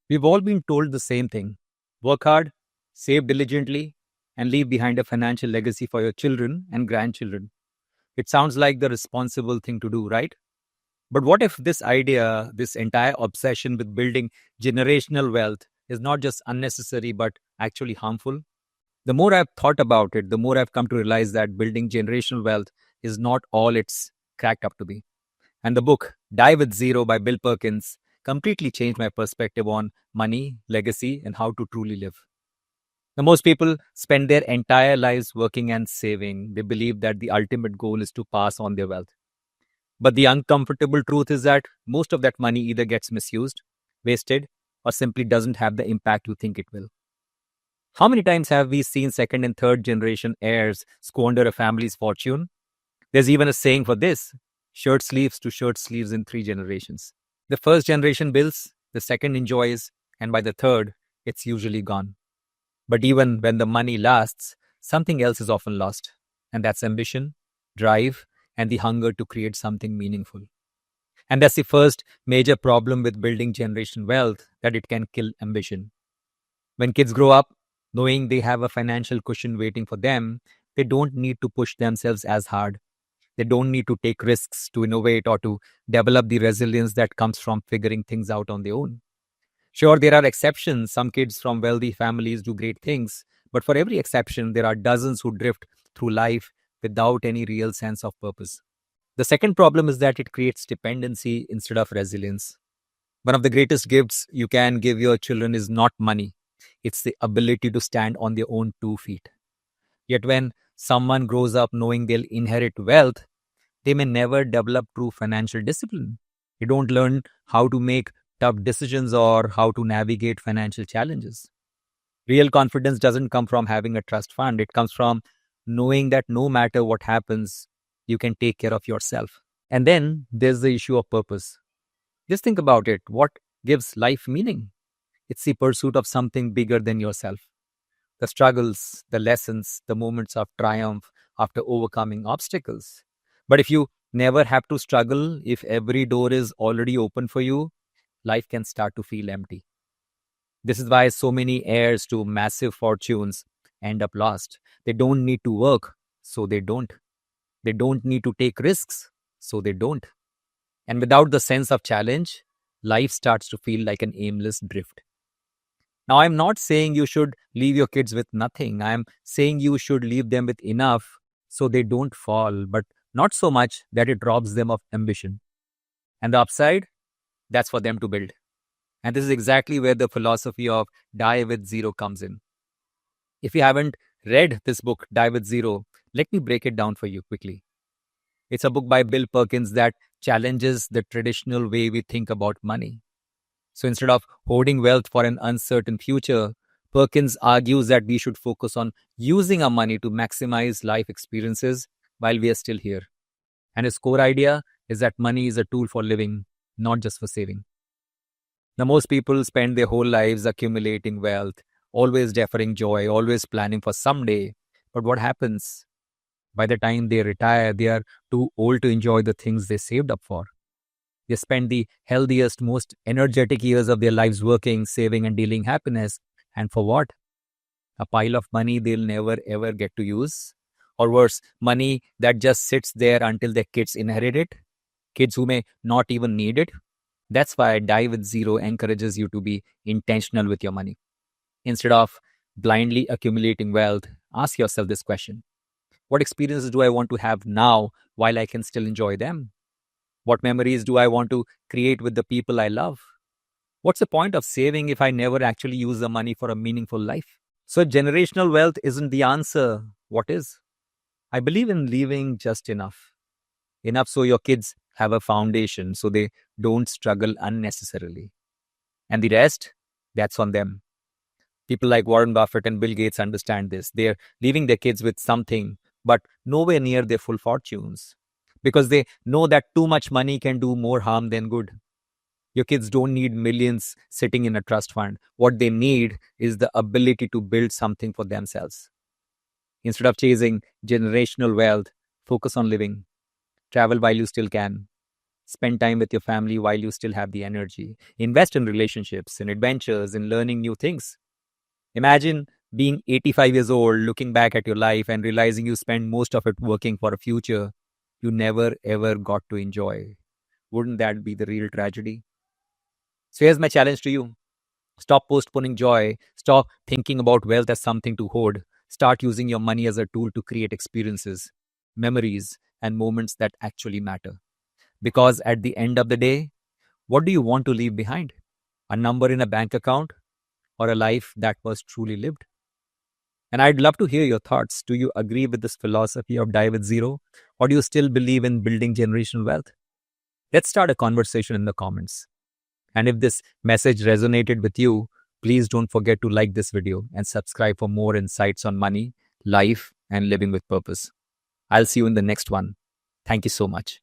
We've all been told the same thing: work hard, save diligently, and leave behind a financial legacy for your children and grandchildren. It sounds like the responsible thing to do, right? But what if this idea, this entire obsession with building generational wealth, is not just unnecessary but actually harmful? The more I've thought about it, the more I've come to realize that building generational wealth is not all it's cracked up to be. And the book, Die with Zero by Bill Perkins, completely changed my perspective on money, legacy, and how to truly live. Now, most people spend their entire lives working and saving. They believe that the ultimate goal is to pass on their wealth. But the uncomfortable truth is that most of that money either gets misused, wasted, or simply doesn't have the impact you think it will. How many times have we seen second and third generation heirs squander a family's fortune? There's even a saying for this: shirt sleeves to shirt sleeves in 3 generations. The first generation builds, the second enjoys, and by the third, it's usually gone. But even when the money lasts, something else is often lost, and that's ambition, drive, and the hunger to create something meaningful. And that's the first major problem with building generation wealth, that it can kill ambition. When kids grow up knowing they have a financial cushion waiting for them, they don't need to push themselves as hard. They don't need to take risks to innovate or to develop the resilience that comes from figuring things out on their own. Sure, there are exceptions. Some kids from wealthy families do great things, but for every exception, there are dozens who drift through life without any real sense of purpose. The second problem is that it creates dependency instead of resilience. One of the greatest gifts you can give your children is not money, it's the ability to stand on their own 2 feet. Yet, when someone grows up knowing they'll inherit wealth, they may never develop true financial discipline. They don't learn how to make tough decisions or how to navigate financial challenges. Real confidence doesn't come from having a trust fund, it comes from knowing that no matter what happens, you can take care of yourself. And then there's the issue of purpose. Just think about it. What gives life meaning? It's the pursuit of something bigger than yourself. The struggles, the lessons, the moments of triumph after overcoming obstacles. But if you never have to struggle, if every door is already open for you, life can start to feel empty. This is why so many heirs to massive fortunes end up lost. They don't need to work, so they don't. They don't need to take risks, so they don't. And without the sense of challenge, life starts to feel like an aimless drift. Now, I'm not saying you should leave your kids with nothing. I'm saying you should leave them with enough so they don't fall, but not so much that it robs them of ambition. And the upside, that's for them to build. And this is exactly where the philosophy of Die with Zero comes in. If you haven't read this book, Die with Zero, let me break it down for you quickly. It's a book by Bill Perkins that challenges the traditional way we think about money. So instead of hoarding wealth for an uncertain future, Perkins argues that we should focus on using our money to maximize life experiences while we are still here. And his core idea is that money is a tool for living, not just for saving. Now, most people spend their whole lives accumulating wealth, always deferring joy, always planning for someday. But what happens? By the time they retire, they are too old to enjoy the things they saved up for. They spend the healthiest, most energetic years of their lives working, saving, and dealing happiness. And for what? A pile of money they'll never ever get to use. Or worse, money that just sits there until their kids inherit it. Kids who may not even need it. That's why Die with Zero encourages you to be intentional with your money. Instead of blindly accumulating wealth, ask yourself this question: what experiences do I want to have now while I can still enjoy them? What memories do I want to create with the people I love? What's the point of saving if I never actually use the money for a meaningful life? So, generational wealth isn't the answer. What is? I believe in leaving just enough. Enough so your kids have a foundation so they don't struggle unnecessarily. And the rest, that's on them. People like Warren Buffett and Bill Gates understand this. They're leaving their kids with something, but nowhere near their full fortunes, because they know that too much money can do more harm than good. Your kids don't need millions sitting in a trust fund. What they need is the ability to build something for themselves. Instead of chasing generational wealth, focus on living. Travel while you still can. Spend time with your family while you still have the energy. Invest in relationships, in adventures, in learning new things. Imagine being 85 years old, looking back at your life and realizing you spent most of it working for a future you never ever got to enjoy. Wouldn't that be the real tragedy? So here's my challenge to you. Stop postponing joy. Stop thinking about wealth as something to hoard. Start using your money as a tool to create experiences, memories, and moments that actually matter. Because at the end of the day, what do you want to leave behind? A number in a bank account or a life that was truly lived? And I'd love to hear your thoughts. Do you agree with this philosophy of die with zero? Or do you still believe in building generational wealth? Let's start a conversation in the comments. And if this message resonated with you, please don't forget to like this video and subscribe for more insights on money, life, and living with purpose. I'll see you in the next one. Thank you so much.